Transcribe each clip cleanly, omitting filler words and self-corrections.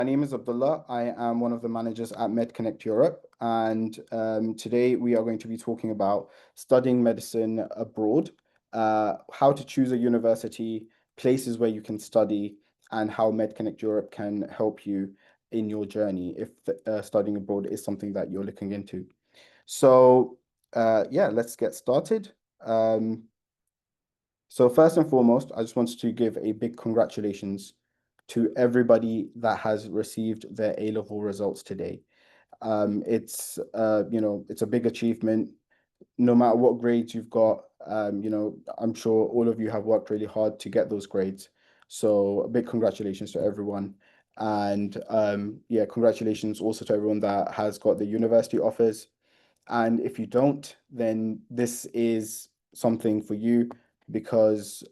My name is Abdullah. I am one of the managers at MedConnect Europe, and today we are going to be talking about studying medicine abroad, how to choose a university, places where you can study, and how MedConnect Europe can help you in your journey if studying abroad is something that you're looking into. So, yeah, let's get started. Um, so first and foremost, I just wanted to give a big congratulations to everybody that has received their A-level results today. It's a big achievement. No matter what grades you've got, I'm sure all of you have worked really hard to get those grades. So a big congratulations to everyone. And yeah, congratulations also to everyone that has got the university offers. And if you don't, then this is something for you because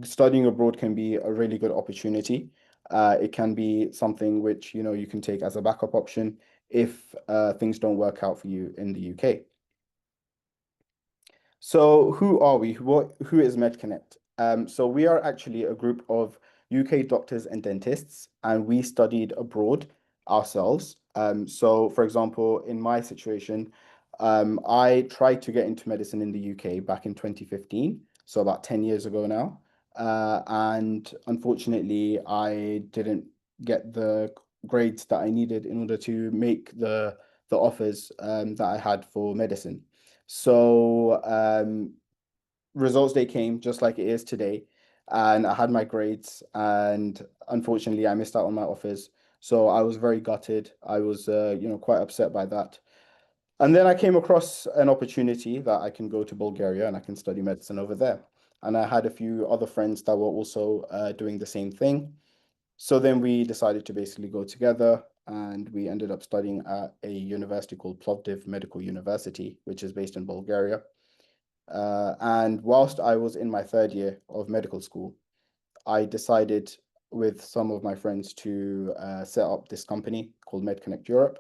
studying abroad can be a really good opportunity. It can be something which, you can take as a backup option if things don't work out for you in the UK. So who are we? Who is MedConnect? So we are actually a group of UK doctors and dentists, and we studied abroad ourselves. So for example, in my situation, I tried to get into medicine in the UK back in 2015, so about 10 years ago now. And unfortunately, I didn't get the grades that I needed in order to make the offers that I had for medicine. So results day came just like it is today, and I had my grades, and unfortunately, I missed out on my offers. So I was very gutted. I was, quite upset by that. And then I came across an opportunity that I can go to Bulgaria and I can study medicine over there. And I had a few other friends that were also doing the same thing. So then we decided to basically go together and we ended up studying at a university called Plovdiv Medical University, which is based in Bulgaria. And whilst I was in my third year of medical school, I decided with some of my friends to set up this company called MedConnect Europe.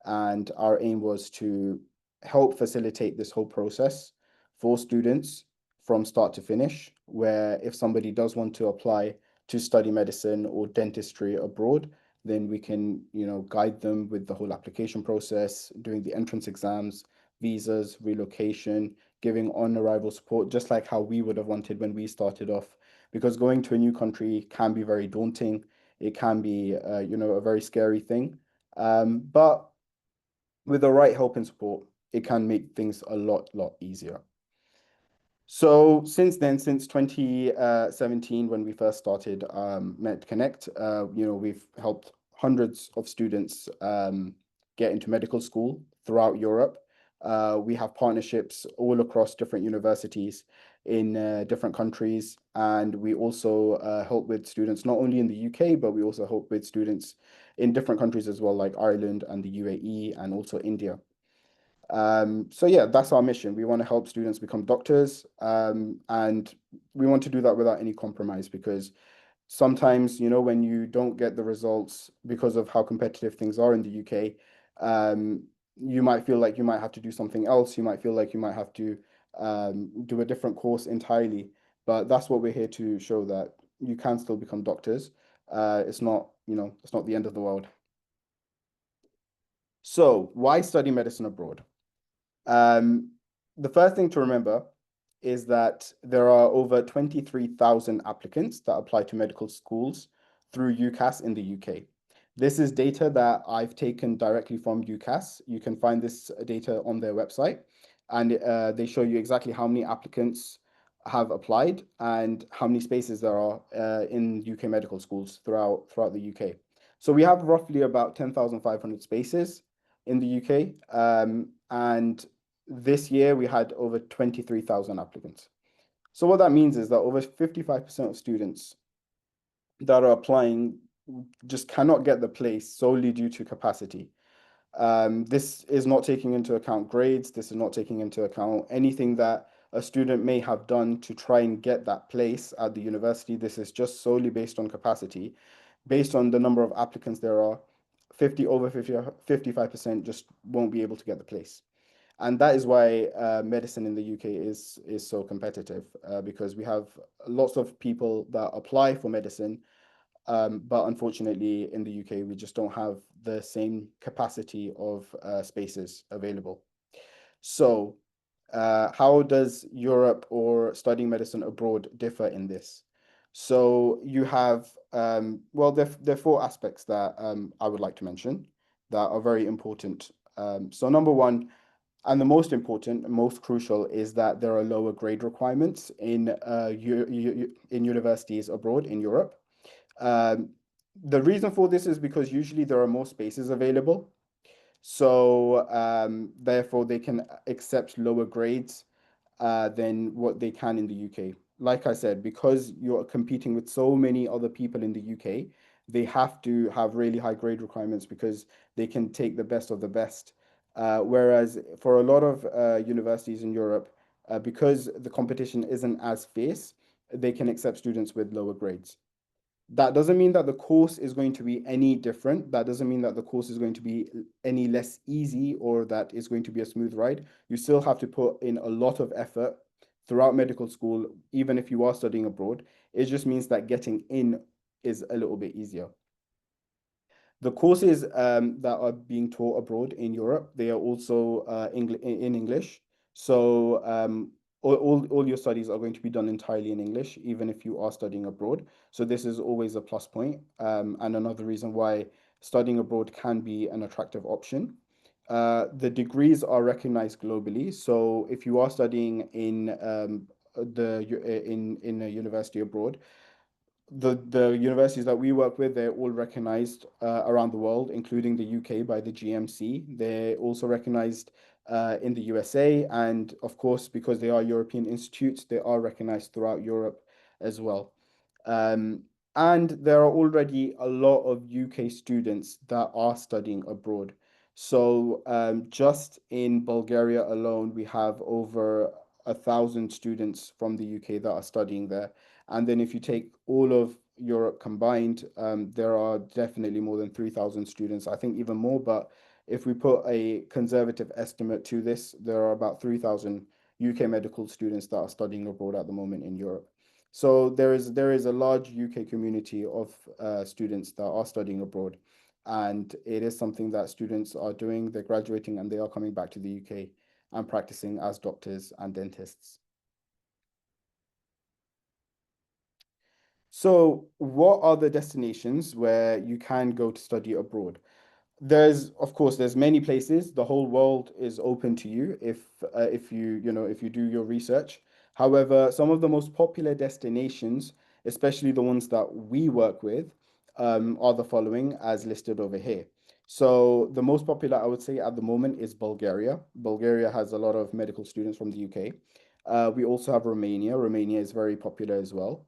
And our aim was to help facilitate this whole process for students from start to finish, where if somebody does want to apply to study medicine or dentistry abroad, then we can, guide them with the whole application process, doing the entrance exams, visas, relocation, giving on-arrival support, just like how we would have wanted when we started off. Because going to a new country can be very daunting. It can be, a very scary thing. But with the right help and support, it can make things a lot easier. So since then, since 2017, when we first started MedConnect, we've helped hundreds of students get into medical school throughout Europe. We have partnerships all across different universities in different countries, and we also help with students not only in the UK, but we also help with students in different countries as well, like Ireland and the UAE and also India. So yeah, that's our mission. We want to help students become doctors, and we want to do that without any compromise because sometimes, when you don't get the results because of how competitive things are in the UK, you might feel like you might have to do something else. You might feel like you might have to do a different course entirely. But that's what we're here to show that you can still become doctors. It's not, it's not the end of the world. So why study medicine abroad? Um, the first thing to remember is that there are over 23,000 applicants that apply to medical schools through UCAS in the UK. This is data that I've taken directly from UCAS. You can find this data on their website, and they show you exactly how many applicants have applied and how many spaces there are in UK medical schools throughout the UK. So we have roughly about 10,500 spaces in the UK, and this year we had over 23,000 applicants. So what that means is that over 55% of students that are applying just cannot get the place solely due to capacity. This is not taking into account grades. This is not taking into account anything that a student may have done to try and get that place at the university. This is just solely based on capacity. Based on the number of applicants there are, 55% just won't be able to get the place. And that is why medicine in the UK is so competitive because we have lots of people that apply for medicine But unfortunately, in the UK, we just don't have the same capacity of spaces available. So, how does Europe or studying medicine abroad differ in this? So you have, well, there are four aspects that I would like to mention that are very important. So number one, and the most important, most crucial, is that there are lower grade requirements in in universities abroad in Europe. Um, the reason for this is because usually there are more spaces available. So therefore, they can accept lower grades than what they can in the UK. Like I said, because you're competing with so many other people in the UK, they have to have really high grade requirements because they can take the best of the best. Whereas for a lot of universities in Europe, because the competition isn't as fierce, they can accept students with lower grades. That doesn't mean that the course is going to be any different. That doesn't mean that the course is going to be any less easy or that it's going to be a smooth ride. You still have to put in a lot of effort throughout medical school, even if you are studying abroad. It just means that getting in is a little bit easier. The courses that are being taught abroad in Europe, they are also in English. So all your studies are going to be done entirely in English, even if you are studying abroad. So this is always a plus point, and another reason why studying abroad can be an attractive option. The degrees are recognized globally. So if you are studying in in a university abroad, the universities that we work with, they're all recognized around the world, including the UK by the GMC. They're also recognized in the USA, and of course, because they are European institutes, they are recognized throughout Europe as well. Um, and there are already a lot of UK students that are studying abroad. So just in Bulgaria alone, we have over 1,000 students from the UK that are studying there. And then if you take all of Europe combined, there are definitely more than 3,000 students, I think even more. But if we put a conservative estimate to this, there are about 3,000 UK medical students that are studying abroad at the moment in Europe. So there is a large UK community of students that are studying abroad, and it is something that students are doing. They're graduating and they are coming back to the UK and practicing as doctors and dentists. So, what are the destinations where you can go to study abroad? There's, of course, there's many places. The whole world is open to you if if you do your research. However, some of the most popular destinations, especially the ones that we work with, are the following as listed over here. So the most popular, I would say, at the moment is Bulgaria. Bulgaria has a lot of medical students from the UK. We also have Romania. Romania is very popular as well.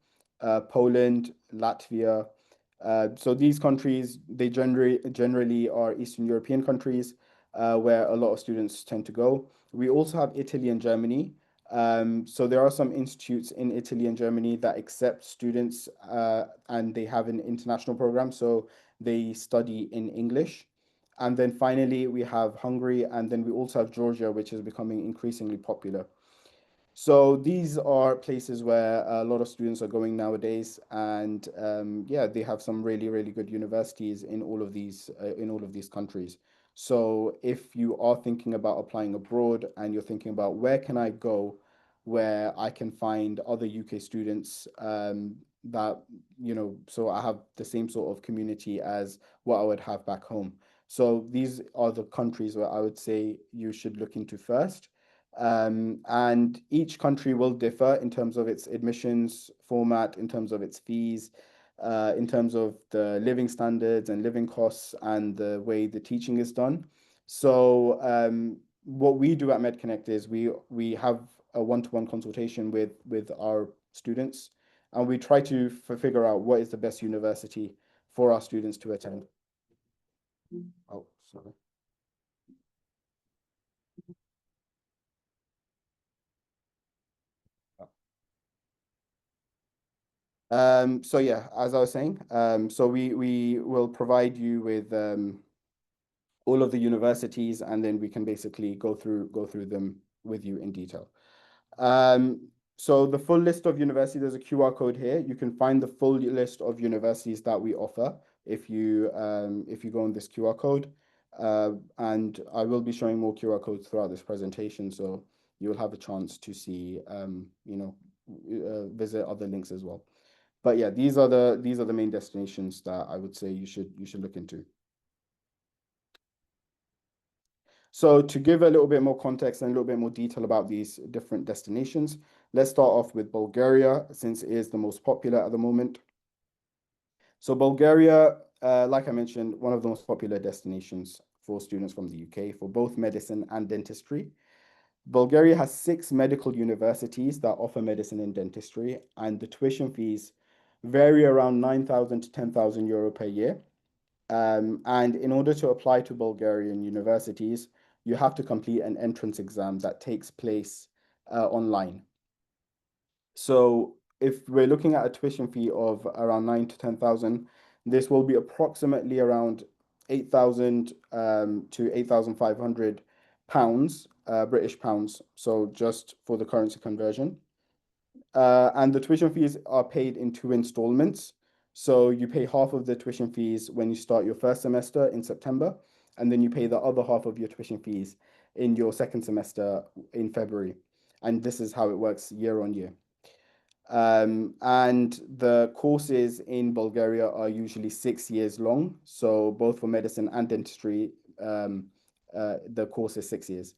Poland, Latvia. So these countries, they generally are Eastern European countries where a lot of students tend to go. We also have Italy and Germany. So there are some institutes in Italy and Germany that accept students and they have an international program, so they study in English. And then finally, we have Hungary, and then we also have Georgia, which is becoming increasingly popular. So these are places where a lot of students are going nowadays, and yeah, they have some really, really good universities in all of these countries. So if you are thinking about applying abroad and you're thinking about where can I go, where I can find other UK students that so I have the same sort of community as what I would have back home. So these are the countries where I would say you should look into first. And each country will differ in terms of its admissions format, in terms of its fees, in terms of the living standards and living costs and the way the teaching is done. So what we do at MedConnect is we have a one-to-one consultation with our students, and we try to figure out what is the best university for our students to attend. Oh, sorry. So yeah, as I was saying, so we will provide you with all of the universities, and then we can basically go through them with you in detail. Um, So the full list of universities, there's a QR code here. You can find the full list of universities that we offer if you go on this QR code. And I will be showing more QR codes throughout this presentation, so you'll have a chance to see visit other links as well. But yeah, these are the main destinations that I would say you should look into. So to give a little bit more context and a little bit more detail about these different destinations, let's start off with Bulgaria, since it is the most popular at the moment. So Bulgaria, like I mentioned, one of the most popular destinations for students from the UK for both medicine and dentistry. Bulgaria has 6 medical universities that offer medicine and dentistry, and the tuition fees vary around 9,000 to 10,000 euro per year. And in order to apply to Bulgarian universities, you have to complete an entrance exam that takes place online. So if we're looking at a tuition fee of around 9 to 10,000, this will be approximately around 8,000 to 8,500 pounds, British pounds. So just for the currency conversion. And the tuition fees are paid in 2 installments. So you pay half of the tuition fees when you start your first semester in September, and then you pay the other half of your tuition fees in your second semester in February. And this is how it works year on year. And the courses in Bulgaria are usually 6 years long. So both for medicine and dentistry, the course is 6 years.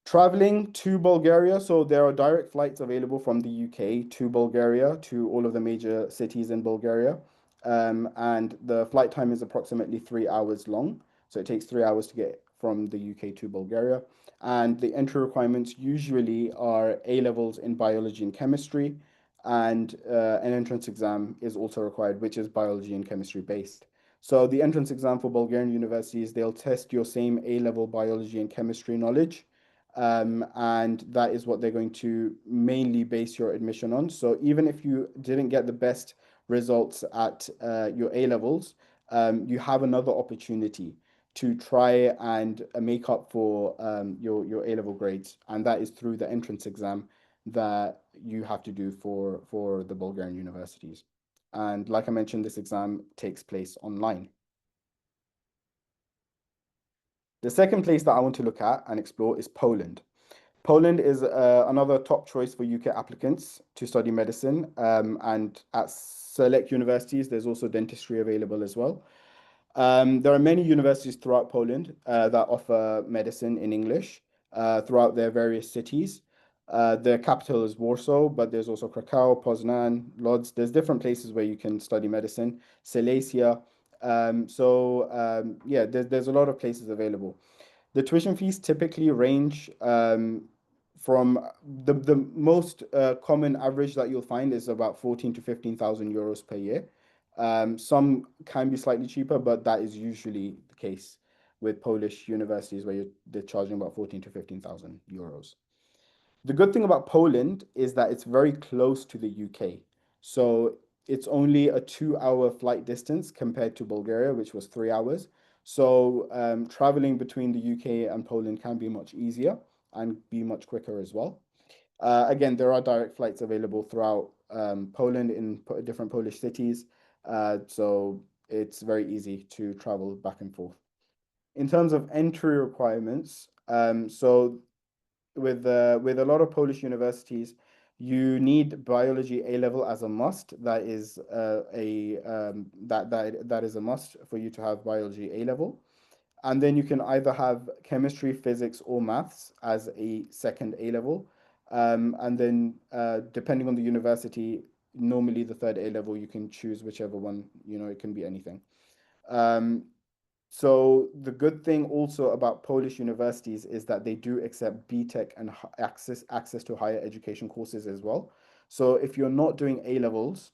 Traveling to Bulgaria, so there are direct flights available from the UK to Bulgaria, to all of the major cities in Bulgaria. And the flight time is approximately 3 hours long. So it takes 3 hours to get from the UK to Bulgaria. And the entry requirements usually are A levels in biology and chemistry, and an entrance exam is also required, which is biology and chemistry based. So the entrance exam for Bulgarian universities, they'll test your same A level biology and chemistry knowledge, and that is what they're going to mainly base your admission on. So even if you didn't get the best results at your A levels, you have another opportunity to try and make up for your A level grades, and that is through the entrance exam that you have to do for the Bulgarian universities. And like I mentioned, this exam takes place online. The second place that I want to look at and explore is Poland. Poland is another top choice for UK applicants to study medicine, and at select universities, there's also dentistry available as well. There are many universities throughout Poland that offer medicine in English throughout their various cities. The capital is Warsaw, but there's also Krakow, Poznan, Lodz. There's different places where you can study medicine, Silesia. Yeah, there's a lot of places available. The tuition fees typically range from the most common average that you'll find is about 14 to 15,000 euros per year. Some can be slightly cheaper, but that is usually the case with Polish universities where they're charging about 14 to 15,000 euros. The good thing about Poland is that it's very close to the UK. So it's only a 2 hour flight distance compared to Bulgaria, which was 3 hours. So traveling between the UK and Poland can be much easier and be much quicker as well. Again, there are direct flights available throughout Poland in different Polish cities. So it's very easy to travel back and forth. In terms of entry requirements, so with a lot of Polish universities, you need biology A level as a must. That is that is a must for you to have biology A level. And then you can either have chemistry, physics, or maths as a second A level. And then depending on the university, normally the third A level, you can choose whichever one, it can be anything. Um, so the good thing also about Polish universities is that they do accept BTech and access to higher education courses as well. So if you're not doing A levels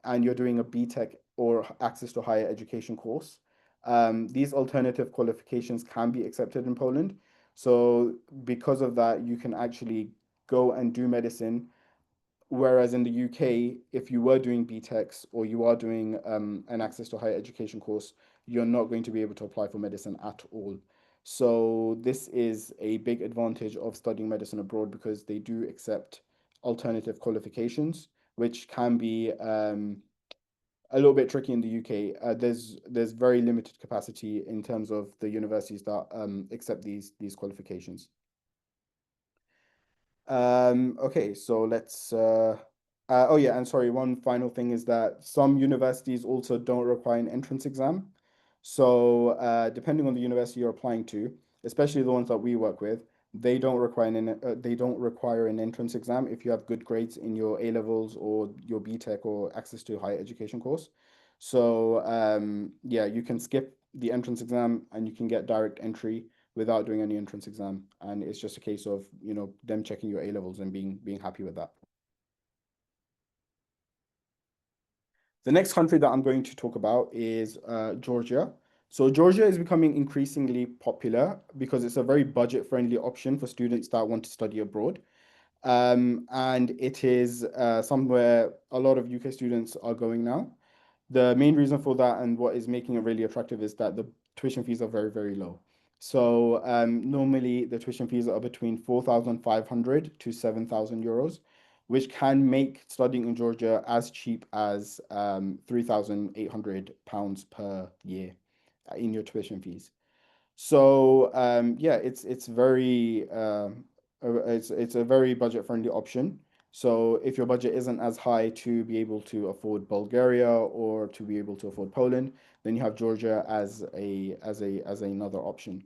and you're doing a BTech or access to higher education course, these alternative qualifications can be accepted in Poland. So because of that, you can actually go and do medicine. Whereas in the UK, if you were doing BTECs or you are doing an access to higher education course, you're not going to be able to apply for medicine at all. So this is a big advantage of studying medicine abroad because they do accept alternative qualifications, which can be a little bit tricky in the UK. There's very limited capacity in terms of the universities that accept these qualifications. Okay, so oh yeah, and sorry, one final thing is that some universities also don't require an entrance exam. So depending on the university you're applying to, especially the ones that we work with, they don't require an entrance exam if you have good grades in your A levels or your BTech or access to a higher education course. So yeah, you can skip the entrance exam and you can get direct entry without doing any entrance exam. And it's just a case of, them checking your A levels and being happy with that. The next country that I'm going to talk about is Georgia. So Georgia is becoming increasingly popular because it's a very budget-friendly option for students that want to study abroad. And it is somewhere a lot of UK students are going now. The main reason for that and what is making it really attractive is that the tuition fees are very, very low. So normally the tuition fees are between 4,500 to 7,000 euros, which can make studying in Georgia as cheap as 3,800 pounds per year in your tuition fees. So yeah, it's a very budget friendly option. So if your budget isn't as high to be able to afford Bulgaria or to be able to afford Poland, then you have Georgia as another option.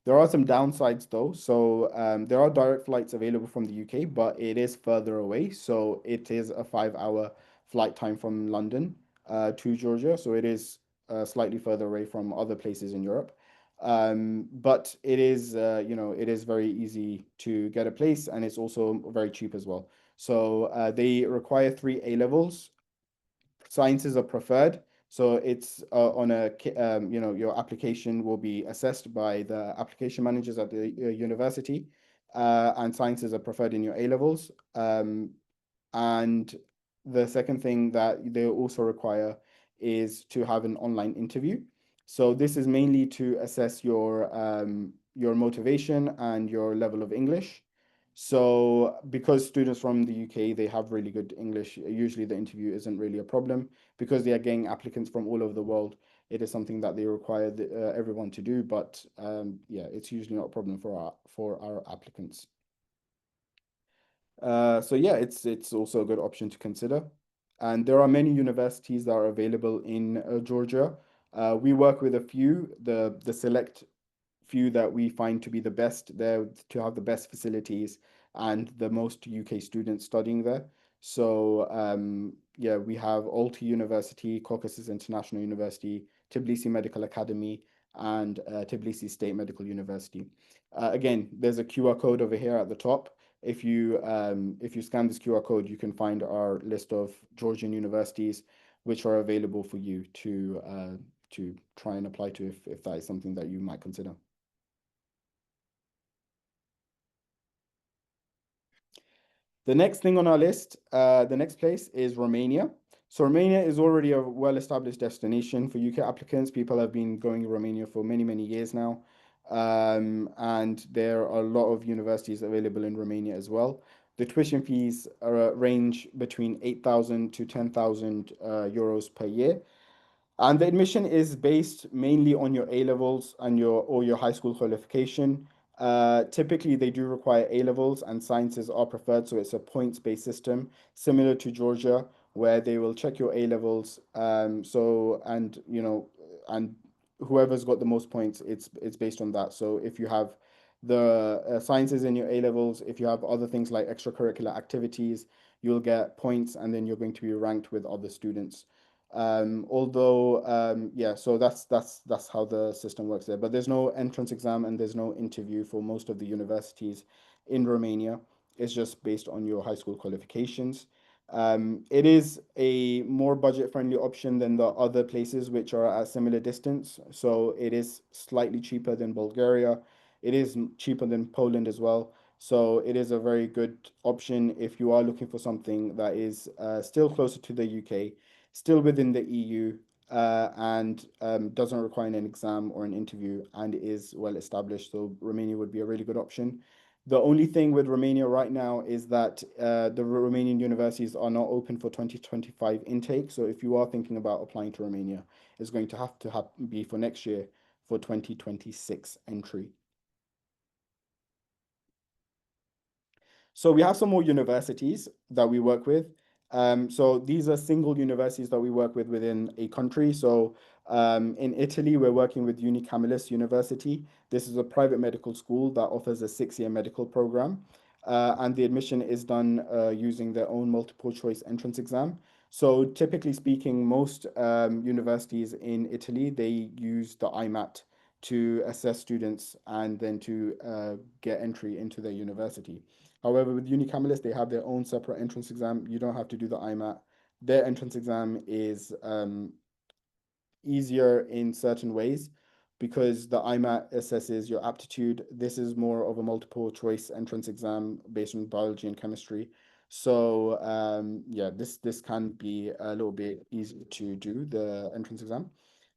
There are some downsides though. So there are direct flights available from the UK, but it is further away. So it is a 5 hour flight time from London to Georgia. So it is slightly further away from other places in Europe. But it is very easy to get a place and it's also very cheap as well. So they require three A levels. Sciences are preferred. So it's on your application will be assessed by the application managers at the university, and sciences are preferred in your A levels. And the second thing that they also require is to have an online interview. So this is mainly to assess your motivation and your level of English. So because students from the UK, they have really good English, usually the interview isn't really a problem. Because they are getting applicants from all over the world, it is something that they require everyone to do. But yeah, it's usually not a problem for our applicants. So yeah, it's also a good option to consider. And there are many universities that are available in Georgia. We work with a few, the select few that we find to be the best there, to have the best facilities and the most UK students studying there. So yeah, we have Alti University, Caucasus International University, Tbilisi Medical Academy, and Tbilisi State Medical University. Again, there's a QR code over here at the top. If you scan this QR code, you can find our list of Georgian universities which are available for you to try and apply to if that is something that you might consider. The next thing on our list, the next place is Romania. So Romania is already a well-established destination for UK applicants. People have been going to Romania for many, many years now. And there are a lot of universities available in Romania as well. The tuition fees range between 8,000 to 10,000 euros per year. And the admission is based mainly on your A levels and your high school qualification. Typically, they do require A levels, and sciences are preferred, so it's a points-based system, similar to Georgia, where they will check your A levels. And whoever's got the most points, it's based on that. So if you have the sciences in your A levels, if you have other things like extracurricular activities, you'll get points, and then you're going to be ranked with other students. Yeah, so that's how the system works there. But there's no entrance exam and there's no interview for most of the universities in Romania. It's just based on your high school qualifications. It is a more budget-friendly option than the other places which are at similar distance. So it is slightly cheaper than Bulgaria. It is cheaper than Poland as well. So it is a very good option if you are looking for something that is still closer to the UK, still within the EU, and doesn't require an exam or an interview and is well established. So Romania would be a really good option. The only thing with Romania right now is that the Romanian universities are not open for 2025 intake. So if you are thinking about applying to Romania, it's going to have be for next year for 2026 entry. So we have some more universities that we work with. So these are single universities that we work with within a country. So in Italy, we're working with Unicamilus University. This is a private medical school that offers a 6-year medical program. And the admission is done using their own multiple choice entrance exam. So typically speaking, most universities in Italy, they use the IMAT to assess students and then to get entry into their university. However, with Unicamilus, they have their own separate entrance exam. You don't have to do the IMAT. Their entrance exam is easier in certain ways because the IMAT assesses your aptitude. This is more of a multiple choice entrance exam based on biology and chemistry. So yeah, this can be a little bit easier to do the entrance exam.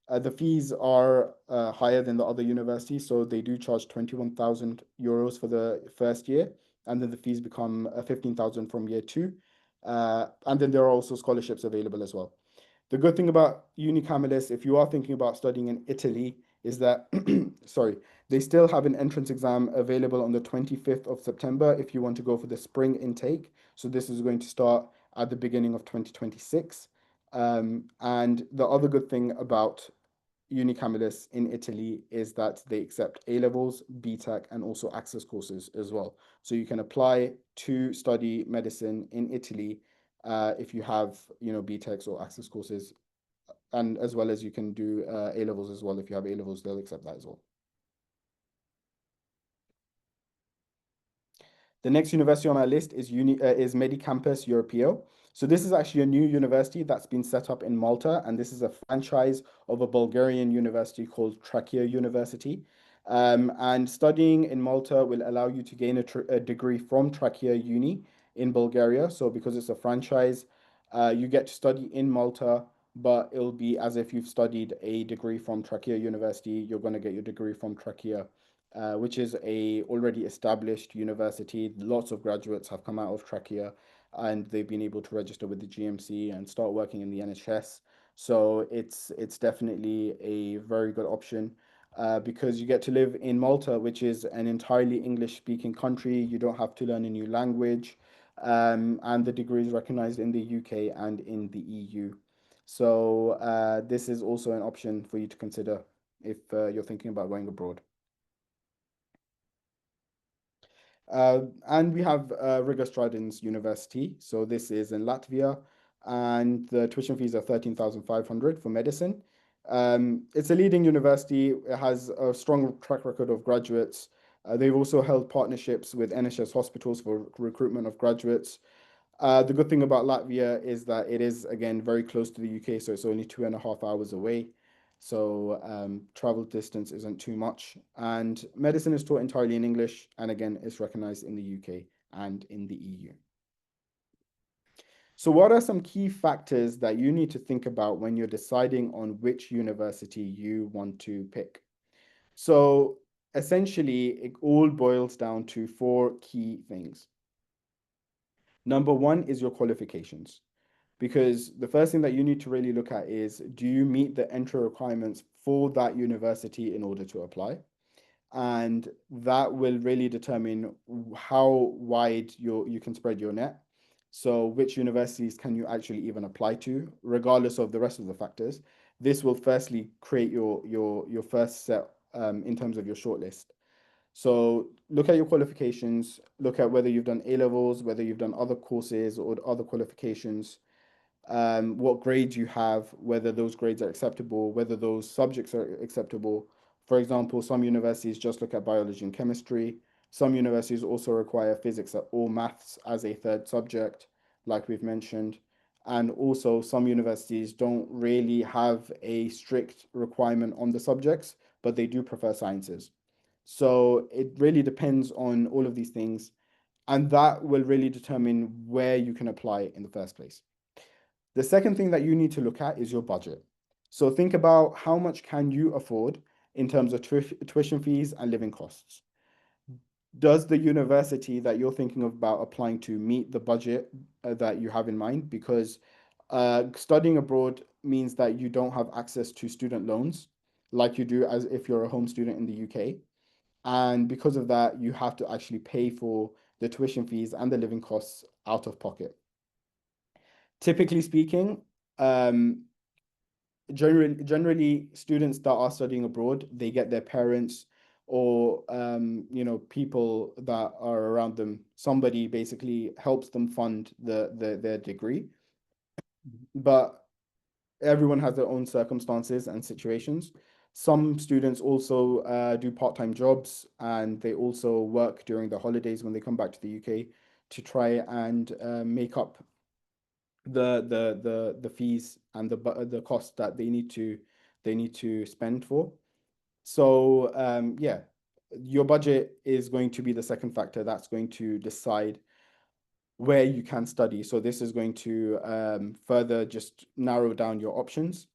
The fees are higher than the other universities, so they do charge 21,000 euros for the first year, and then the fees become 15,000 from year two. And then there are also scholarships available as well. The good thing about Unicamilus, if you are thinking about studying in Italy, is that, sorry, they still have an entrance exam available on the 25th of September if you want to go for the spring intake. So this is going to start at the beginning of 2026. And the other good thing about Unicamilus in Italy is that they accept A levels, BTEC, and also access courses as well. So you can apply to study medicine in Italy if you have, BTECs or access courses, and as well as you can do A levels as well. If you have A levels, they'll accept that as well. The next university on our list is Medicampus Europeo. So this is actually a new university that's been set up in Malta, and this is a franchise of a Bulgarian university called Trachea University. And studying in Malta will allow you to gain a degree from Trachea Uni in Bulgaria. So because it's a franchise, you get to study in Malta, but it'll be as if you've studied a degree from Trachea University. You're going to get your degree from Trachea, which is a already established university. Lots of graduates have come out of Trachea and they've been able to register with the GMC and start working in the NHS. So it's definitely a very good option because you get to live in Malta, which is an entirely English speaking country. You don't have to learn a new language. And the degree is recognized in the UK and in the EU. So this is also an option for you to consider if you're thinking about going abroad. And we have Riga Stradins University. So this is in Latvia, and the tuition fees are 13,500 for medicine. It's a leading university. It has a strong track record of graduates. They've also held partnerships with NHS hospitals for recruitment of graduates. The good thing about Latvia is that it is, again, very close to the UK, so it's only 2.5 hours away. So travel distance isn't too much. And medicine is taught entirely in English, and again, it's recognized in the UK and in the EU. So what are some key factors that you need to think about when you're deciding on which university you want to pick? So essentially, it all boils down to four key things. Number one is your qualifications, because the first thing that you need to really look at is, do you meet the entry requirements for that university in order to apply? And that will really determine how wide you can spread your net. So which universities can you actually even apply to, regardless of the rest of the factors. This will firstly create your first set in terms of your shortlist. So look at your qualifications, look at whether you've done A levels, whether you've done other courses or other qualifications, what grades you have, whether those grades are acceptable, whether those subjects are acceptable. For example, some universities just look at biology and chemistry. Some universities also require physics or maths as a third subject, like we've mentioned. And also, some universities don't really have a strict requirement on the subjects, but they do prefer sciences. So it really depends on all of these things, and that will really determine where you can apply in the first place. The second thing that you need to look at is your budget. So think about how much can you afford in terms of tuition fees and living costs. Does the university that you're thinking about applying to meet the budget that you have in mind? Because studying abroad means that you don't have access to student loans like you do as if you're a home student in the UK. And because of that, you have to actually pay for the tuition fees and the living costs out of pocket. Typically speaking, um, generally students that are studying abroad, they get their parents or people that are around them. Somebody basically helps them fund their degree. But everyone has their own circumstances and situations. Some students also do part-time jobs and they also work during the holidays when they come back to the UK to try and make up the fees and the cost that they need to spend for. So yeah, your budget is going to be the second factor that's going to decide where you can study. So this is going to further just narrow down your options.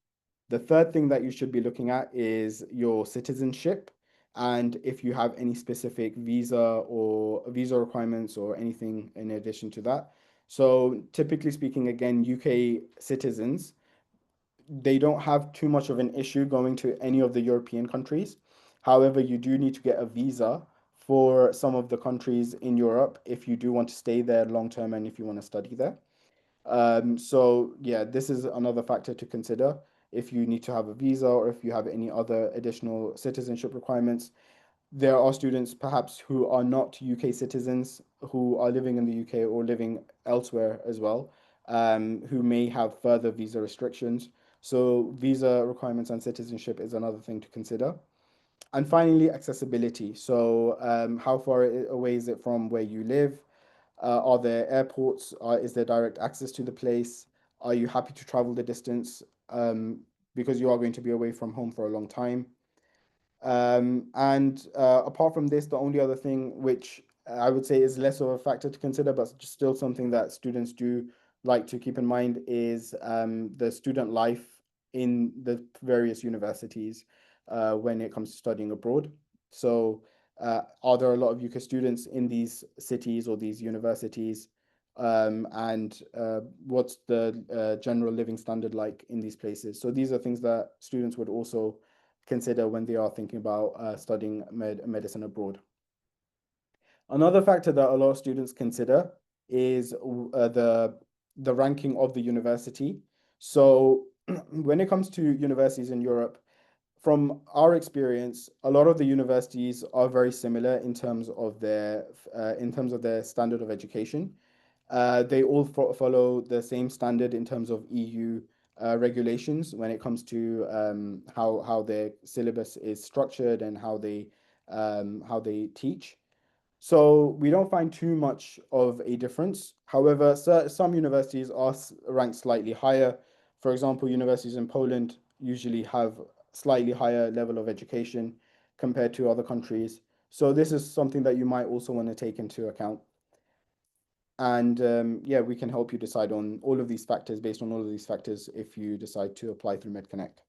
The third thing that you should be looking at is your citizenship and if you have any specific visa or visa requirements or anything in addition to that. So typically speaking, again, UK citizens, they don't have too much of an issue going to any of the European countries. However, you do need to get a visa for some of the countries in Europe if you do want to stay there long term and if you want to study there. So yeah, this is another factor to consider if you need to have a visa or if you have any other additional citizenship requirements. There are students perhaps who are not UK citizens who are living in the UK or living elsewhere as well, who may have further visa restrictions. So visa requirements and citizenship is another thing to consider. And finally, accessibility. So how far away is it from where you live? Are there airports? Is there direct access to the place? Are you happy to travel the distance? Because you are going to be away from home for a long time. And apart from this, the only other thing which I would say is less of a factor to consider, but still something that students do like to keep in mind is the student life in the various universities when it comes to studying abroad. So, are there a lot of UK students in these cities or these universities? And what's the general living standard like in these places? So, these are things that students would also consider when they are thinking about studying medicine abroad. Another factor that a lot of students consider is the ranking of the university. So when it comes to universities in Europe, from our experience, a lot of the universities are very similar in terms of their standard of education. They all follow the same standard in terms of EU regulations when it comes to how their syllabus is structured and how they teach. So we don't find too much of a difference. However, some universities are ranked slightly higher. For example, universities in Poland usually have slightly higher level of education compared to other countries. So this is something that you might also want to take into account. And yeah, we can help you decide on all of these factors based on all of these factors if you decide to apply through MedConnect.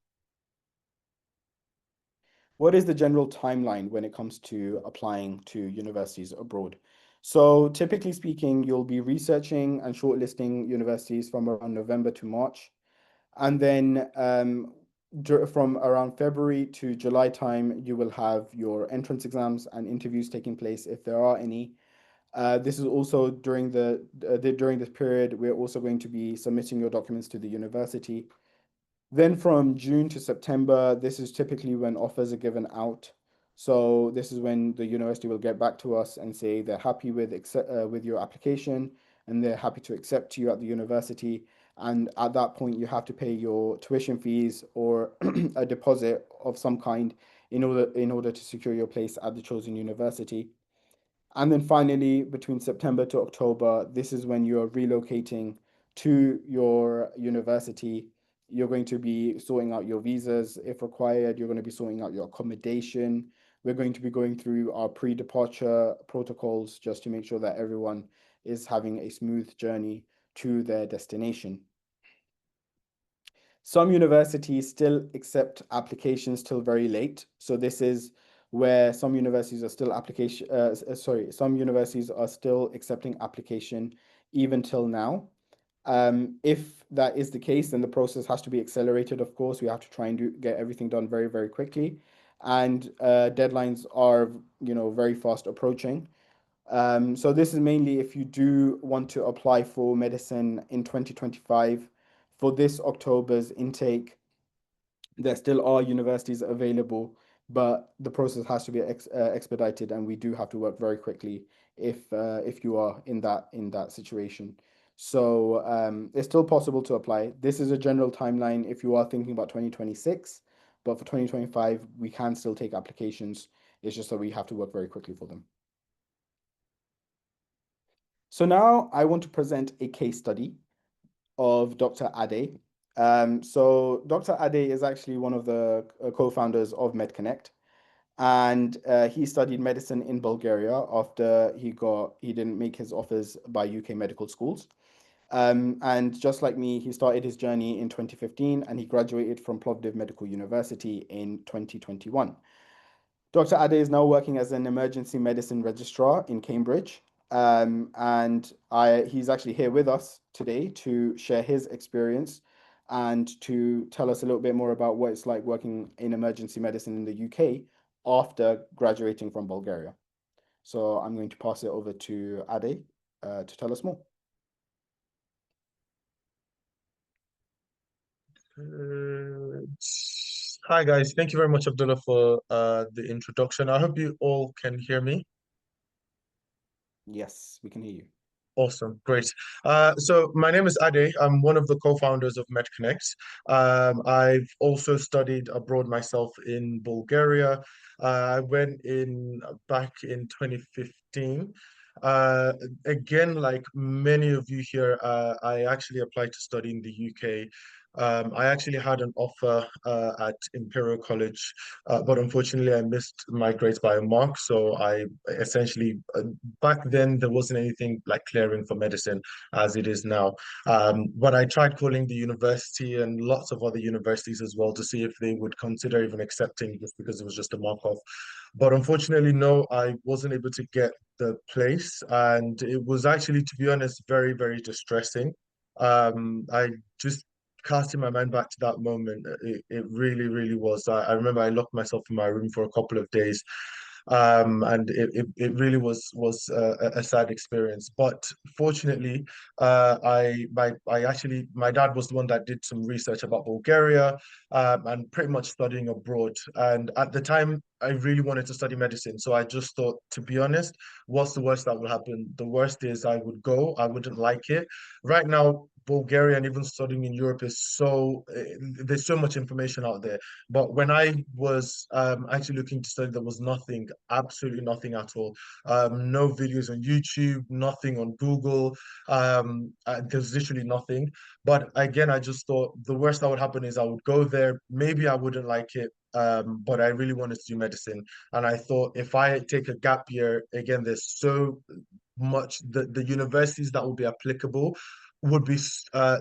What is the general timeline when it comes to applying to universities abroad? So typically speaking, you'll be researching and shortlisting universities from around November to March. And then from around February to July time, you will have your entrance exams and interviews taking place if there are any. This is also during this period, we're also going to be submitting your documents to the university. Then from June to September, this is typically when offers are given out. So this is when the university will get back to us and say they're happy with your application and they're happy to accept you at the university. And at that point, you have to pay your tuition fees or a deposit of some kind in order to secure your place at the chosen university. And then finally, between September to October, this is when you're relocating to your university. You're going to be sorting out your visas if required. You're going to be sorting out your accommodation. We're going to be going through our pre-departure protocols just to make sure that everyone is having a smooth journey to their destination. Some universities still accept applications till very late. So this is where some universities are still some universities are still accepting application even till now. If that is the case, then the process has to be accelerated, of course. We have to try and get everything done very, very quickly. And deadlines are, very fast approaching. So this is mainly if you do want to apply for medicine in 2025 for this October's intake. There still are universities available, but the process has to be expedited, and we do have to work very quickly if you are in that situation. So it's still possible to apply. This is a general timeline if you are thinking about 2026, but for 2025, we can still take applications. It's just that we have to work very quickly for them. So now I want to present a case study of Dr. Ade. So Dr. Ade is actually one of the co-founders of MedConnect, and he studied medicine in Bulgaria after he didn't make his offers by UK medical schools. And just like me, he started his journey in 2015 and he graduated from Plovdiv Medical University in 2021. Dr. Ade is now working as an emergency medicine registrar in Cambridge. And he's actually here with us today to share his experience and to tell us a little bit more about what it's like working in emergency medicine in the UK after graduating from Bulgaria. So I'm going to pass it over to Ade to tell us more. Uh, Hi guys, thank you very much, Abdullah, for the introduction. I hope you all can hear me. Yes, we can hear you. Awesome, great. So my name is Ade. I'm one of the co-founders of MedConnect. I've also studied abroad myself in Bulgaria. I went in back in 2015. Uh, Again, like many of you here, I actually applied to study in the UK. I actually had an offer at Imperial College, but unfortunately, I missed my grades by a mark. So I essentially back then there wasn't anything like clearing for medicine as it is now. But I tried calling the university and lots of other universities as well to see if they would consider even accepting just because it was just a mark off. But unfortunately, no, I wasn't able to get the place. And it was actually, to be honest, very, very distressing. I just casting my mind back to that moment, it really, really was. I remember I locked myself in my room for a couple of days, and it really was a sad experience. But fortunately, I actually my dad was the one that did some research about Bulgaria, and pretty much studying abroad. And at the time, I really wanted to study medicine, so I just thought, to be honest, what's the worst that will happen? The worst is I would go, I wouldn't like it. Right now, Bulgaria and even studying in Europe is there's so much information out there. But when I was actually looking to study, there was nothing, absolutely nothing at all. No videos on YouTube, nothing on Google. There's literally nothing. But again, I just thought the worst that would happen is I would go there. Maybe I wouldn't like it, but I really wanted to do medicine. And I thought if I take a gap year, again, there's so much the universities that will be applicable would be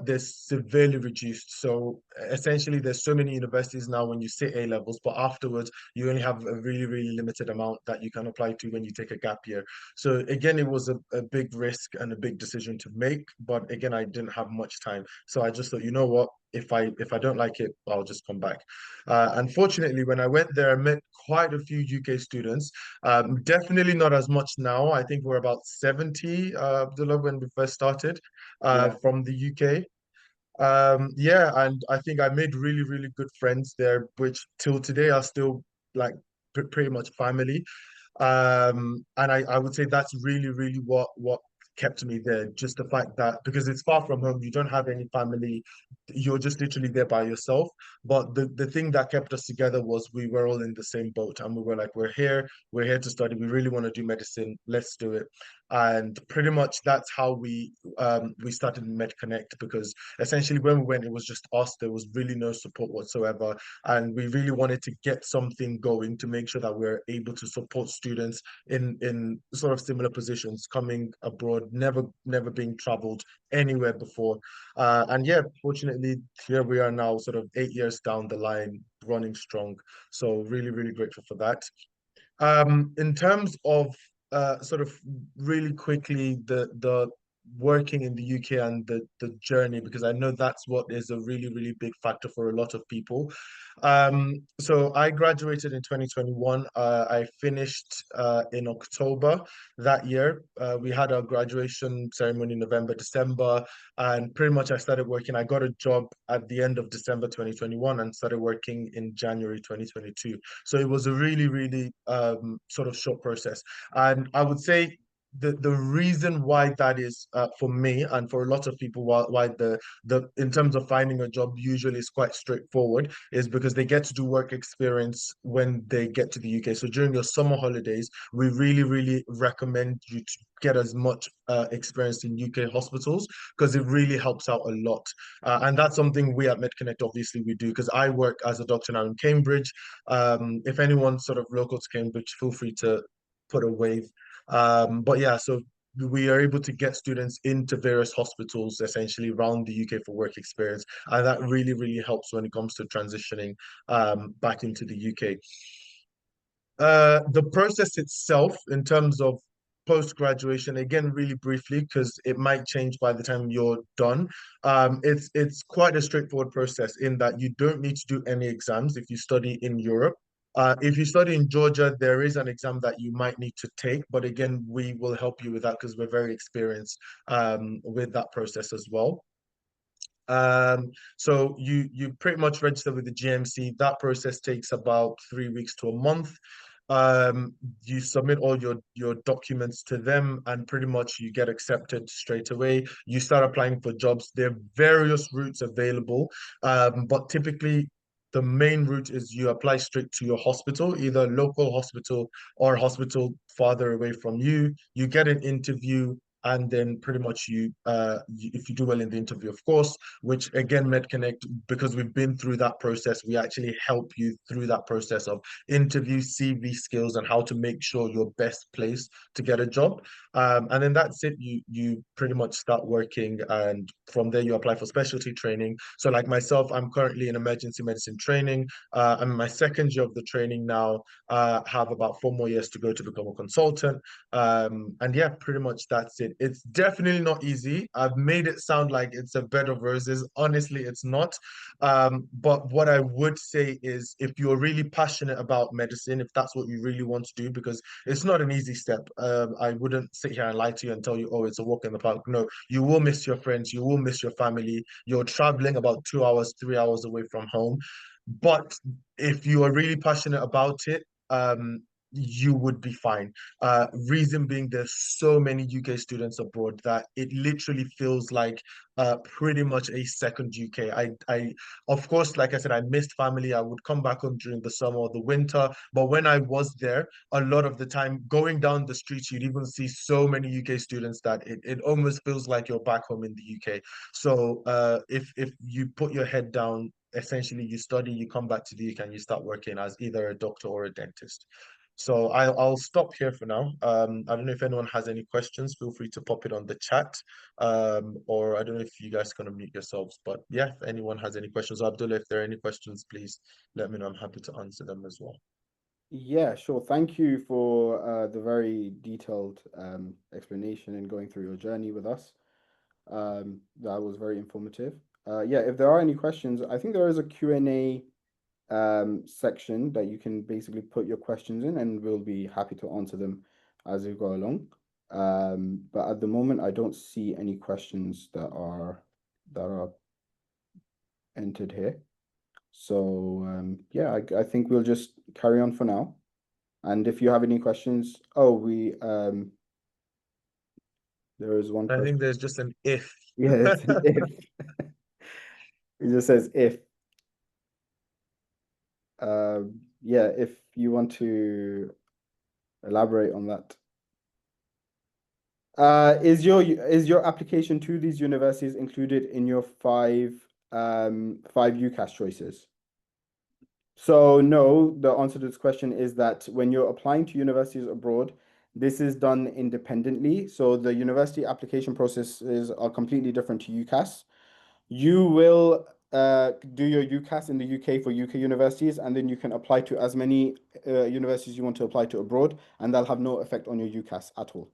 they're severely reduced. So essentially, there's so many universities now when you sit A levels, but afterwards you only have a really, really limited amount that you can apply to when you take a gap year. So again, it was a big risk and a big decision to make. But again, I didn't have much time, so I just thought, you know what? If I don't like it, I'll just come back. Unfortunately, when I went there, I met quite a few UK students. Definitely not as much now. I think we're about 70, Abdullah, when we first started Yeah. from the UK. Yeah, and I think I made really, really good friends there, which till today are still like pretty much family. And I would say that's really, really what kept me there. Just the fact that because it's far from home, you don't have any family, you're just literally there by yourself. But the thing that kept us together was we were all in the same boat and we were like, we're here to study. We really want to do medicine. Let's do it. And pretty much that's how we started MedConnect because essentially when we went, it was just us. There was really no support whatsoever. And we really wanted to get something going to make sure that we're able to support students in sort of similar positions coming abroad, never being traveled anywhere before. And yeah, fortunately, here we are now, sort of 8 years down the line, running strong. So really, really grateful for that. In terms of sort of really quickly the working in the UK and the journey, because I know that's what is a really, really big factor for a lot of people. So I graduated in 2021. I finished in October that year. We had our graduation ceremony in November, December, and pretty much I started working. I got a job at the end of December 2021 and started working in January 2022. So it was a really, really sort of short process. And I would say the reason why that is for me and for a lot of people why the in terms of finding a job usually is quite straightforward is because they get to do work experience when they get to the UK. So during your summer holidays, we really, really recommend you to get as much experience in UK hospitals because it really helps out a lot. And that's something we at MedConnect obviously we do because I work as a doctor now in Cambridge. If anyone's sort of local to Cambridge, feel free to put a wave. But yeah, so we are able to get students into various hospitals essentially around the UK for work experience. And that really, really helps when it comes to transitioning back into the UK. The process itself, in terms of post-graduation, again, really briefly, because it might change by the time you're done. It's quite a straightforward process in that you don't need to do any exams if you study in Europe. If you study in Georgia, there is an exam that you might need to take, but again, we will help you with that because we're very experienced with that process as well. So you pretty much register with the GMC. That process takes about 3 weeks to a month. You submit all your documents to them, and pretty much you get accepted straight away. You start applying for jobs. There are various routes available, but typically the main route is you apply straight to your hospital, either local hospital or hospital farther away from you. You get an interview. And then pretty much if you do well in the interview, of course, which again, MedConnect, because we've been through that process, we actually help you through that process of interview, CV skills, and how to make sure you're best placed to get a job. And then that's it. You pretty much start working, and from there you apply for specialty training. So like myself, I'm currently in emergency medicine training. I'm in my second year of the training now. Have about 4 more years to go to become a consultant. And yeah, pretty much that's it. It's definitely not easy. I've made it sound like it's a bed of roses. Honestly, it's not. But what I would say is if you're really passionate about medicine, if that's what you really want to do, because it's not an easy step. I wouldn't sit here and lie to you and tell you, oh, it's a walk in the park. No, you will miss your friends, you will miss your family. You're traveling about 2 hours, 3 hours away from home. But if you are really passionate about it, you would be fine. Reason being, there's so many UK students abroad that it literally feels like pretty much a second UK. Of course, like I said, I missed family. I would come back home during the summer or the winter, but when I was there, a lot of the time, going down the streets, you'd even see so many UK students that it almost feels like you're back home in the UK. So if you put your head down, essentially you study, you come back to the UK and you start working as either a doctor or a dentist. So I'll stop here for now. I don't know if anyone has any questions. Feel free to pop it on the chat. Or I don't know if you guys can unmute yourselves. But yeah, if anyone has any questions, Abdullah, if there are any questions, please let me know. I'm happy to answer them as well. Yeah, sure. Thank you for the very detailed explanation and going through your journey with us. That was very informative. Yeah, if there are any questions, I think there is a Q&A section that you can basically put your questions in, and we'll be happy to answer them as we go along. But at the moment, I don't see any questions that are entered here. So yeah, I think we'll just carry on for now. And if you have any questions, oh, there is one I think question. there's just an if. Yeah, it's an if. It just says if. Yeah, if you want to elaborate on that. Is your application to these universities included in your five UCAS choices? So no, the answer to this question is that when you're applying to universities abroad, this is done independently. So the university application processes are completely different to UCAS. You will do your UCAS in the UK for UK universities, and then you can apply to as many universities you want to apply to abroad, and that'll have no effect on your UCAS at all.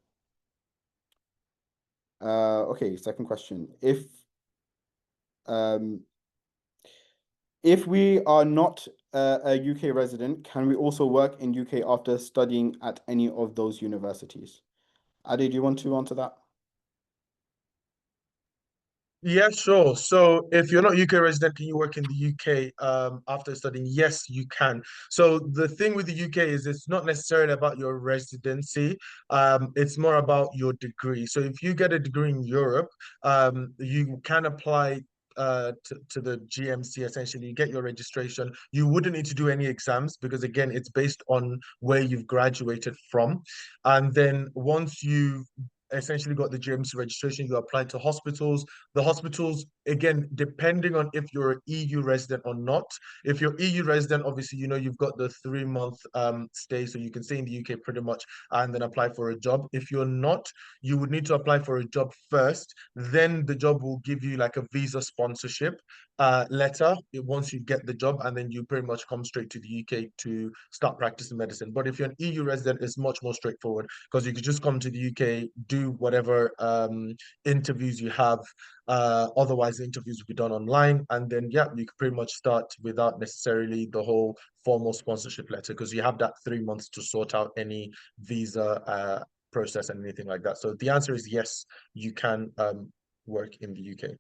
Okay, second question. Um, if we are not a UK resident, can we also work in UK after studying at any of those universities? Adi, do you want to answer that? Yeah, sure. So if you're not UK resident, can you work in the UK after studying? Yes, you can. So the thing with the UK is it's not necessarily about your residency. It's more about your degree. So if you get a degree in Europe, you can apply to the GMC essentially. You get your registration. You wouldn't need to do any exams because again, it's based on where you've graduated from. And then once you've essentially got the GMC registration, you apply to hospitals. The hospitals, again, depending on if you're an EU resident or not. If you're EU resident, obviously, you know, you've got the 3 month stay, so you can stay in the UK pretty much and then apply for a job. If you're not, you would need to apply for a job first. Then the job will give you like a visa sponsorship letter once you get the job, and then you pretty much come straight to the UK to start practicing medicine. But if you're an EU resident, it's much more straightforward because you could just come to the UK, do whatever interviews you have. Otherwise, the interviews will be done online, and then yeah, you could pretty much start without necessarily the whole formal sponsorship letter because you have that 3 months to sort out any visa process and anything like that. So the answer is yes, you can work in the UK.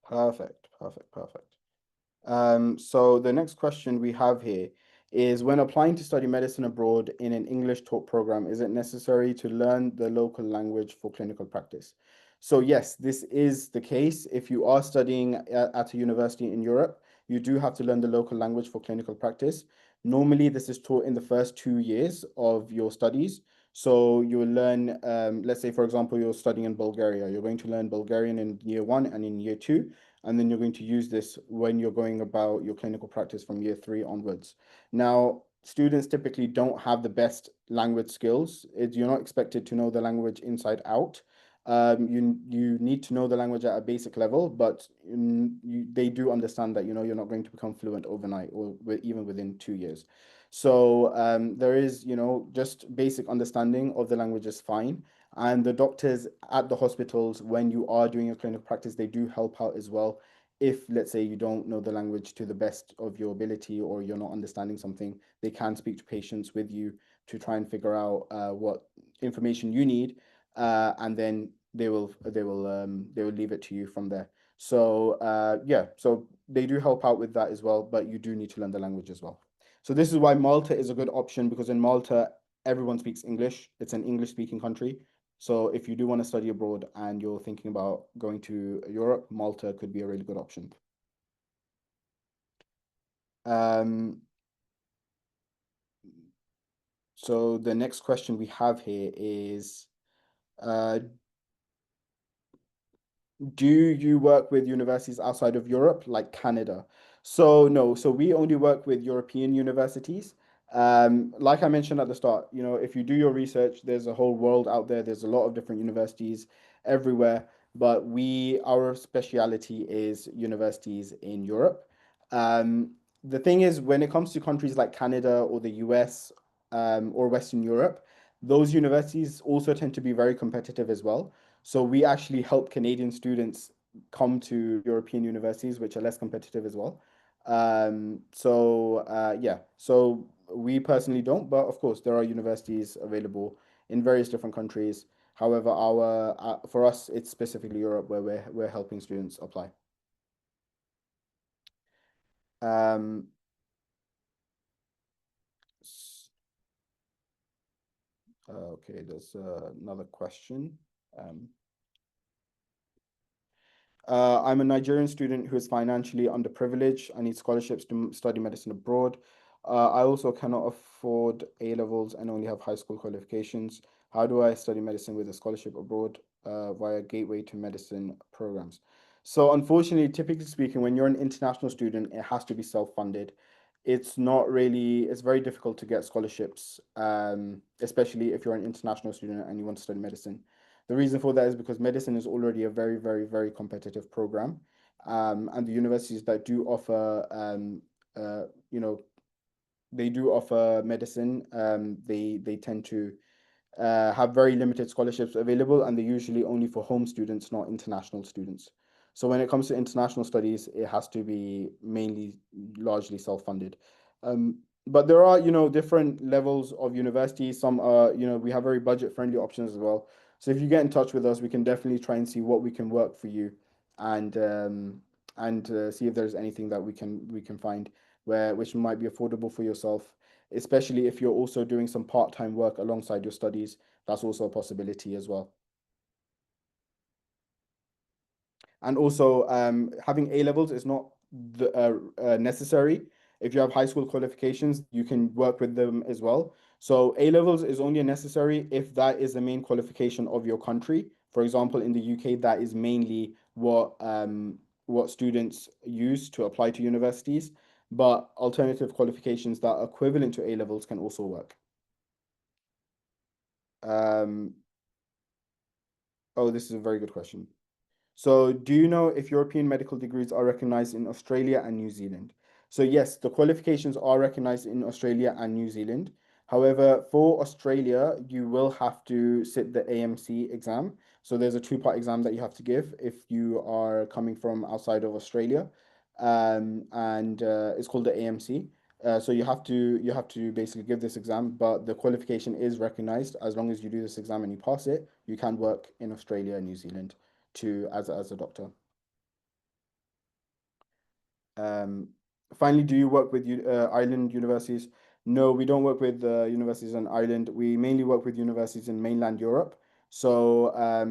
Perfect, perfect, perfect. So the next question we have here is when applying to study medicine abroad in an English taught program, is it necessary to learn the local language for clinical practice? So yes, this is the case. If you are studying at a university in Europe, you do have to learn the local language for clinical practice. Normally, this is taught in the first 2 years of your studies. So you will learn, let's say, for example, you're studying in Bulgaria. You're going to learn Bulgarian in year one and in year two, and then you're going to use this when you're going about your clinical practice from year three onwards. Now, students typically don't have the best language skills. You're not expected to know the language inside out. You need to know the language at a basic level, but they do understand that you're not going to become fluent overnight or even within 2 years. So there is just basic understanding of the language is fine. And the doctors at the hospitals, when you are doing your clinical practice, they do help out as well. If, let's say, you don't know the language to the best of your ability or you're not understanding something, they can speak to patients with you to try and figure out what information you need, and then they will leave it to you from there. So yeah, so they do help out with that as well, but you do need to learn the language as well. So this is why Malta is a good option because in Malta everyone speaks English. It's an English speaking country. So if you do want to study abroad and you're thinking about going to Europe, Malta could be a really good option. Um, so the next question we have here is, uh, do you work with universities outside of Europe, like Canada? So no, so we only work with European universities. Like I mentioned at the start, if you do your research, there's a whole world out there. There's a lot of different universities everywhere, but our speciality is universities in Europe. Um, the thing is, when it comes to countries like Canada or the US, or Western Europe, those universities also tend to be very competitive as well. So we actually help Canadian students come to European universities, which are less competitive as well. Yeah, so we personally don't, but of course there are universities available in various different countries. However, for us, it's specifically Europe where we're helping students apply. Um, okay, there's another question. Um, I'm a Nigerian student who is financially underprivileged. I need scholarships to study medicine abroad. I also cannot afford A levels and only have high school qualifications. How do I study medicine with a scholarship abroad via Gateway to Medicine programs? So, unfortunately, typically speaking, when you're an international student, it has to be self-funded. It's very difficult to get scholarships, especially if you're an international student and you want to study medicine. The reason for that is because medicine is already a very, very, very competitive program. and the universities that do offer, you know, they do offer medicine. They tend to have very limited scholarships available, and they're usually only for home students, not international students. So when it comes to international studies, it has to be mainly largely self-funded. Um, but there are, different levels of universities. Some are, we have very budget-friendly options as well. So if you get in touch with us, we can definitely try and see what we can work for you, and see if there's anything that we can find which might be affordable for yourself, especially if you're also doing some part-time work alongside your studies. That's also a possibility as well. And also, having A levels is not necessary. If you have high school qualifications, you can work with them as well. So A levels is only necessary if that is the main qualification of your country. For example, in the UK, that is mainly what students use to apply to universities. But alternative qualifications that are equivalent to A levels can also work. Um, oh, this is a very good question. So, do you know if European medical degrees are recognized in Australia and New Zealand? So, yes, the qualifications are recognized in Australia and New Zealand. However, for Australia, you will have to sit the AMC exam. So, there's a two-part exam that you have to give if you are coming from outside of Australia, and it's called the AMC. So you have to basically give this exam, but the qualification is recognized. As long as you do this exam and you pass it, you can work in Australia and New Zealand as a doctor. Um, Finally, do you work with island universities? No, we don't work with universities in Ireland. We mainly work with universities in mainland Europe. So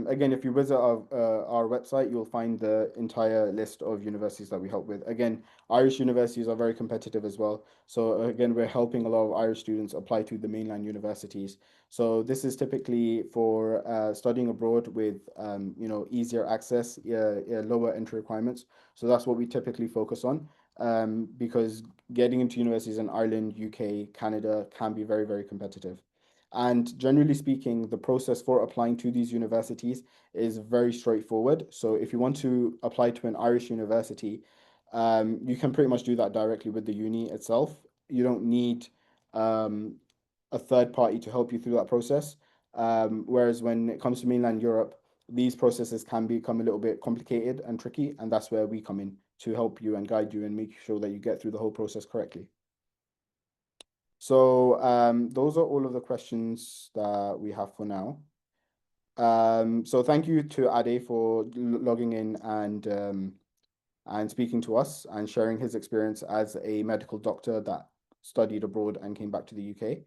again, if you visit our website, you'll find the entire list of universities that we help with. Again, Irish universities are very competitive as well. So again, we're helping a lot of Irish students apply to the mainland universities. So this is typically for studying abroad with easier access, lower entry requirements. So that's what we typically focus on, because getting into universities in Ireland, UK, Canada can be very, very competitive. And generally speaking, the process for applying to these universities is very straightforward. So if you want to apply to an Irish university, you can pretty much do that directly with the uni itself. You don't need um, a third party to help you through that process. Whereas when it comes to mainland Europe, these processes can become a little bit complicated and tricky, and that's where we come in to help you and guide you and make sure that you get through the whole process correctly. So those are all of the questions that we have for now. So thank you to Ade for logging in and speaking to us and sharing his experience as a medical doctor that studied abroad and came back to the UK.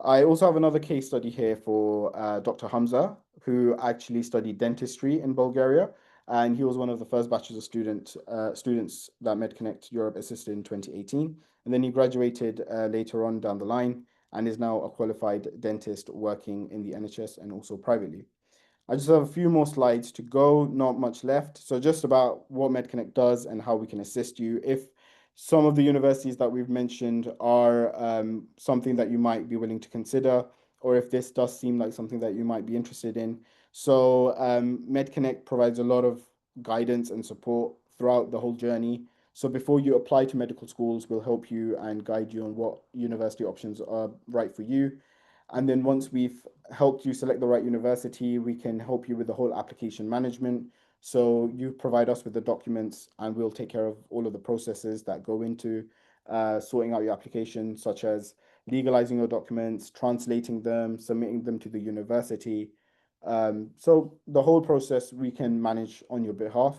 I also have another case study here for Dr. Hamza, who actually studied dentistry in Bulgaria, and he was one of the first batches of students that MedConnect Europe assisted in 2018. And then he graduated later on down the line and is now a qualified dentist working in the NHS and also privately. I just have a few more slides to go, not much left. So just about what MedConnect does and how we can assist you. If some of the universities that we've mentioned are something that you might be willing to consider, or if this does seem like something that you might be interested in. So MedConnect provides a lot of guidance and support throughout the whole journey. So before you apply to medical schools, we'll help you and guide you on what university options are right for you. And then once we've helped you select the right university, we can help you with the whole application management. So you provide us with the documents and we'll take care of all of the processes that go into sorting out your application, such as legalizing your documents, translating them, submitting them to the university. So the whole process we can manage on your behalf.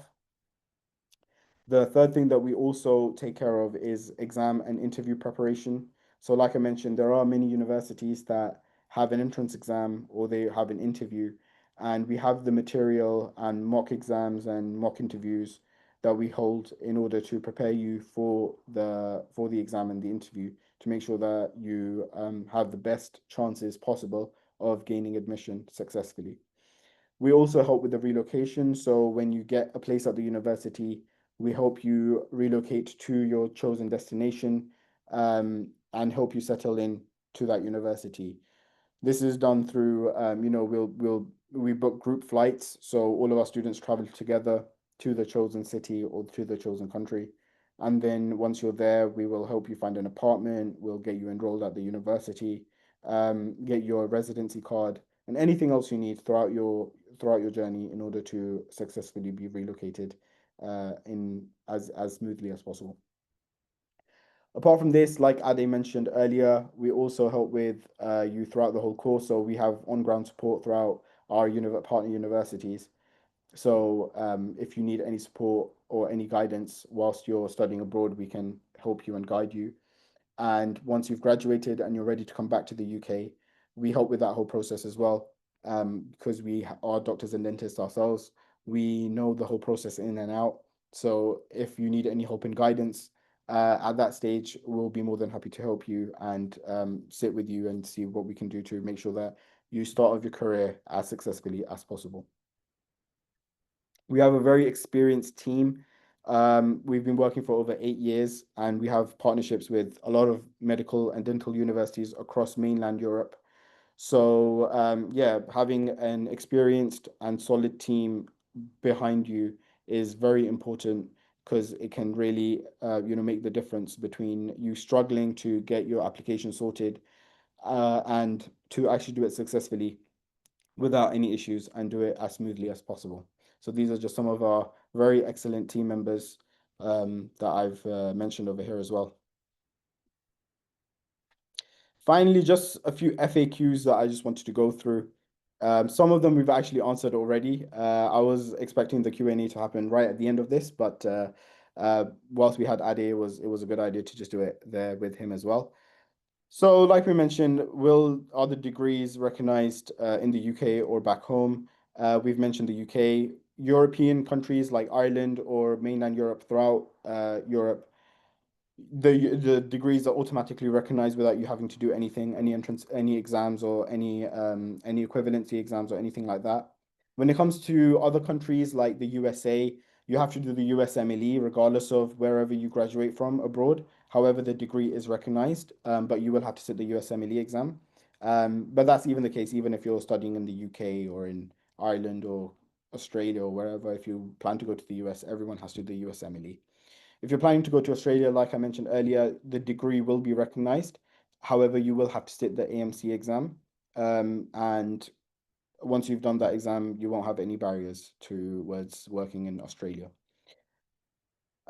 The third thing that we also take care of is exam and interview preparation. So, like I mentioned, there are many universities that have an entrance exam or they have an interview, and we have the material and mock exams and mock interviews that we hold in order to prepare you for the exam and the interview to make sure that you have the best chances possible of gaining admission successfully. We also help with the relocation. So when you get a place at the university, we help you relocate to your chosen destination, and help you settle in to that university. This is done through, we book group flights, so all of our students travel together. to the chosen city or to the chosen country. And then once you're there, we will help you find an apartment. We'll get you enrolled at the university, get your residency card, and anything else you need throughout your journey in order to successfully be relocated in as smoothly as possible. Apart from this, like Ade mentioned earlier, we also help with you throughout the whole course. So we have on-ground support throughout our partner universities. So if you need any support or any guidance whilst you're studying abroad, we can help you and guide you. And once you've graduated and you're ready to come back to the UK, we help with that whole process as well. Because we are doctors and dentists ourselves, we know the whole process in and out. So if you need any help and guidance at that stage, we'll be more than happy to help you and sit with you and see what we can do to make sure that you start off your career as successfully as possible. We have a very experienced team. We've been working for over 8 years, and we have partnerships with a lot of medical and dental universities across mainland Europe. So, yeah, having an experienced and solid team behind you is very important because it can really, make the difference between you struggling to get your application sorted and to actually do it successfully without any issues and do it as smoothly as possible. So these are just some of our very excellent team members that I've mentioned over here as well. Finally, just a few FAQs that I just wanted to go through. Some of them we've actually answered already. I was expecting the Q&A to happen right at the end of this, but whilst we had Ade, it was a good idea to just do it there with him as well. So, like we mentioned, are the degrees recognized in the UK or back home? We've mentioned the UK. European countries like Ireland or mainland Europe throughout Europe, the degrees are automatically recognized without you having to do anything, any entrance, any exams or any equivalency exams or anything like that. When it comes to other countries like the USA, you have to do the USMLE regardless of wherever you graduate from abroad. However, the degree is recognized, but you will have to sit the USMLE exam. But that's even the case, even if you're studying in the UK or in Ireland or Australia or wherever. If you plan to go to the US, everyone has to do the USMLE. If you're planning to go to Australia, like I mentioned earlier, the degree will be recognized. However, you will have to sit the AMC exam. And once you've done that exam, you won't have any barriers towards working in Australia.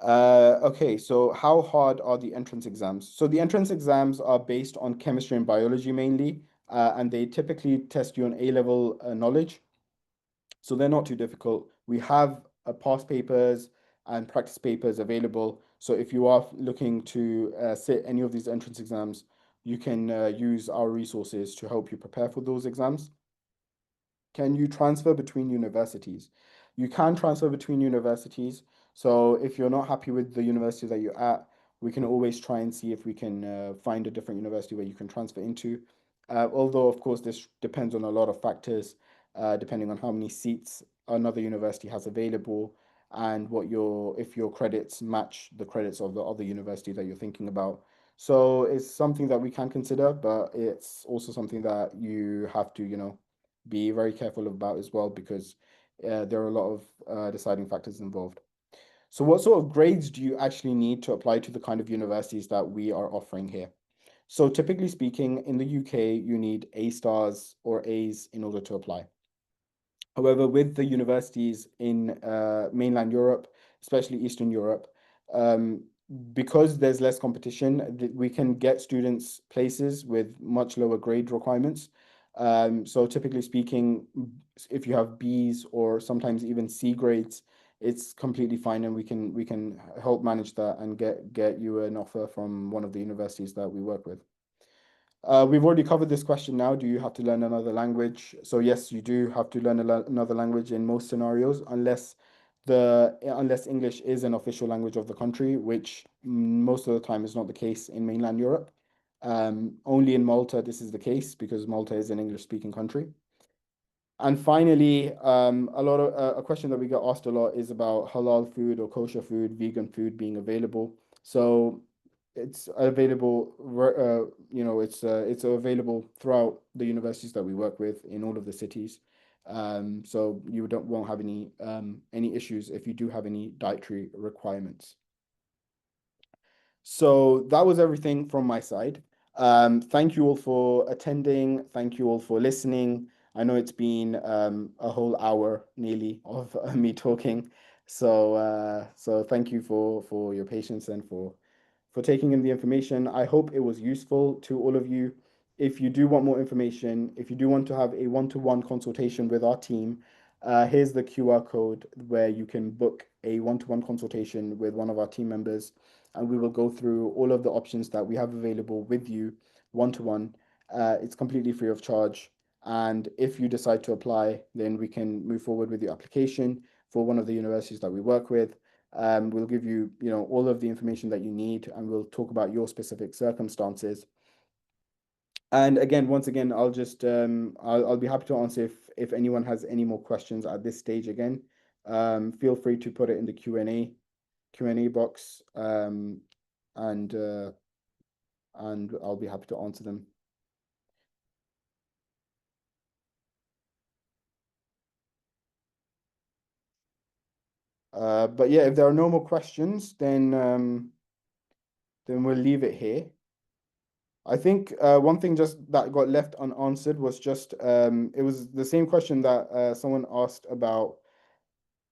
Okay, so how hard are the entrance exams? So the entrance exams are based on chemistry and biology mainly, and they typically test you on A-level knowledge. So they're not too difficult. We have past papers and practice papers available. So if you are looking to sit any of these entrance exams, you can use our resources to help you prepare for those exams. Can you transfer between universities? You can transfer between universities. So if you're not happy with the university that you're at, we can always try and see if we can find a different university where you can transfer into. Although, of course, this depends on a lot of factors, depending on how many seats another university has available and if your credits match the credits of the other university that you're thinking about. So it's something that we can consider, but it's also something that you have to, be very careful about as well because there are a lot of deciding factors involved. So what sort of grades do you actually need to apply to the kind of universities that we are offering here? So typically speaking, in the UK, you need A stars or A's in order to apply. However, with the universities in mainland Europe, especially Eastern Europe, um, because there's less competition, we can get students places with much lower grade requirements. So typically speaking, if you have B's or sometimes even C grades, it's completely fine, and we can help manage that and get you an offer from one of the universities that we work with. We've already covered this question now. Do you have to learn another language? So yes, you do have to learn another language in most scenarios, unless English is an official language of the country, which most of the time is not the case in mainland Europe. Only in Malta this is the case because Malta is an English-speaking country. And finally, a question that we get asked a lot is about halal food or kosher food, vegan food being available. So it's available, it's available throughout the universities that we work with in all of the cities. So you won't have any issues if you do have any dietary requirements. So that was everything from my side. Thank you all for attending. Thank you all for listening. I know it's been a whole hour nearly of me talking. So thank you for your patience and for taking in the information. I hope it was useful to all of you. If you do want more information, if you do want to have a one-to-one consultation with our team, here's the QR code where you can book a one-to-one consultation with one of our team members, and we will go through all of the options that we have available with you one-to-one. It's completely free of charge. And if you decide to apply, then we can move forward with your application for one of the universities that we work with. We'll give you, all of the information that you need, and we'll talk about your specific circumstances. And again, once again, I'll be happy to answer if anyone has any more questions at this stage again. Feel free to put it in the Q&A box, and I'll be happy to answer them. But yeah, if there are no more questions, then we'll leave it here. I think one thing just that got left unanswered was just it was the same question that someone asked about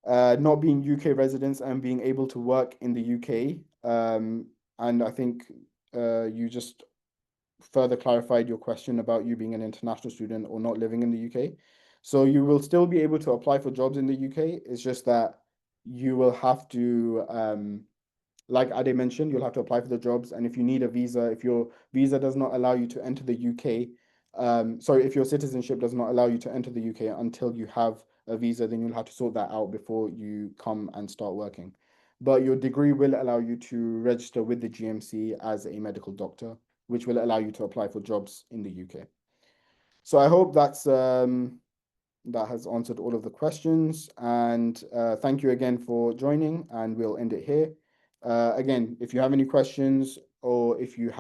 not being UK residents and being able to work in the UK. And I think you just further clarified your question about you being an international student or not living in the UK. So you will still be able to apply for jobs in the UK. It's just that you will have to like Ade mentioned, you'll have to apply for the jobs. And if you need a visa, if your visa does not allow you to enter the UK, sorry, if your citizenship does not allow you to enter the UK until you have a visa, then you'll have to sort that out before you come and start working. But your degree will allow you to register with the GMC as a medical doctor, which will allow you to apply for jobs in the UK. So I hope that has answered all of the questions. And thank you again for joining, and we'll end it here. Again, if you have any questions, or if you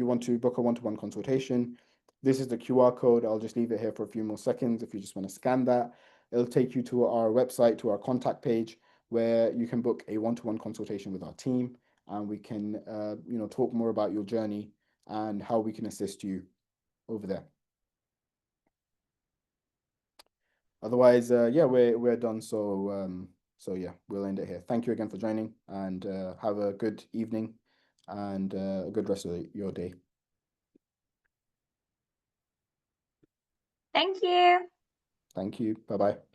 want to book a one-to-one consultation, this is the QR code. I'll just leave it here for a few more seconds. If you just want to scan that, it'll take you to our website, to our contact page, where you can book a one-to-one consultation with our team, and we can talk more about your journey and how we can assist you over there. Otherwise, yeah, we're done. So yeah, we'll end it here. Thank you again for joining, and have a good evening and a good rest of your day. Thank you. Thank you. Bye-bye.